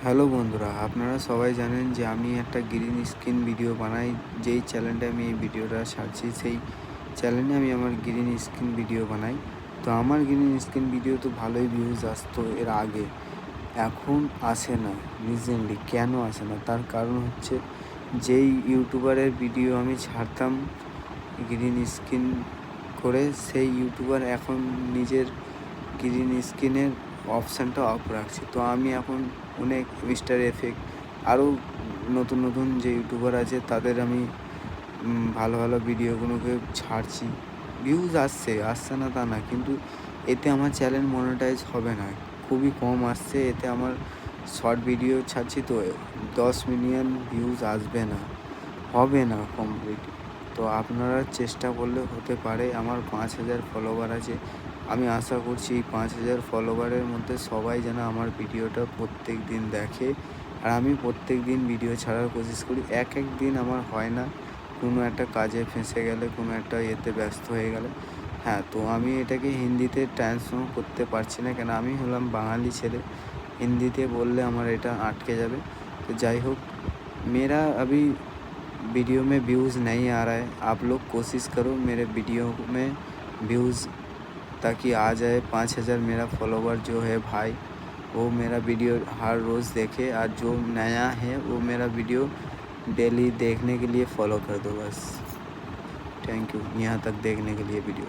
Hello বন্ধুরা, আপনারা সবাই জানেন যে আমি একটা গ্রিন স্ক্রিন ভিডিও বানাই। যেই চ্যানেলে আমি এই ভিডিওটা ছাড়ছি সেই চ্যানেলে আমি আমার গ্রিন স্ক্রিন ভিডিও বানাই। তো আমার গ্রিন স্ক্রিন ভিডিও তো ভালোই ভিউজ আসতো এর আগে, এখন আসে না। রিসেন্টলি কেন আসে না তার কারণ হচ্ছে, যেই ইউটিউবারের ভিডিও আমি ছাড়তাম গ্রিন স্ক্রিন করে, সেই ইউটিউবার এখন নিজের গ্রিন স্ক্রিনের অপশানটা অফ রাখছে। তো আমি এখন অনেক মিস্টার এফেক্ট আরও নতুন নতুন যে ইউটিউবার আছে তাদের আমি ভালো ভালো ভিডিওগুলোকে ছাড়ছি। ভিউজ আসছে না তা না, কিন্তু এতে আমার চ্যানেল মনিটাইজ হবে না, খুবই কম আসছে। এতে আমার শর্ট ভিডিও ছাড়ছি তো 10 মিলিয়ন ভিউজ আসবে না, হবে না কমপ্লিট। তো আপনারা চেষ্টা করলে হতে পারে। আমার 5,000 ফলোয়ার আছে। আমি আশা করছি এই 5,000 ফলোয়ারের মধ্যে সবাই যেন আমার ভিডিওটা প্রত্যেক দিন দেখে। আর আমি প্রত্যেক দিন ভিডিও ছাড়ার কোশিশ করি। এক দিন আমার হয় না, কোনো একটা কাজে ফেঁসে গেলে, কোনো একটা ইয়েতে ব্যস্ত হয়ে গেলে। হ্যাঁ, তো আমি এটাকে হিন্দিতে ট্রান্সফর্ম করতে পারছি না, কেন আমি হলাম বাঙালি ছেলে। হিন্দিতে বললে আমার এটা আটকে যাবে। তো যাই হোক, मेरा अभी वीडियो में व्यूज़ नहीं आ रहा है। आप लोग कोशिश करो मेरे वीडियो में व्यूज़ ताकि आ जाए 5,000। मेरा फॉलोवर जो है भाई, वो मेरा वीडियो हर रोज़ देखे, और जो नया है वो मेरा वीडियो डेली देखने के लिए फॉलो कर दो बस। थैंक यू यहाँ तक देखने के लिए वीडियो।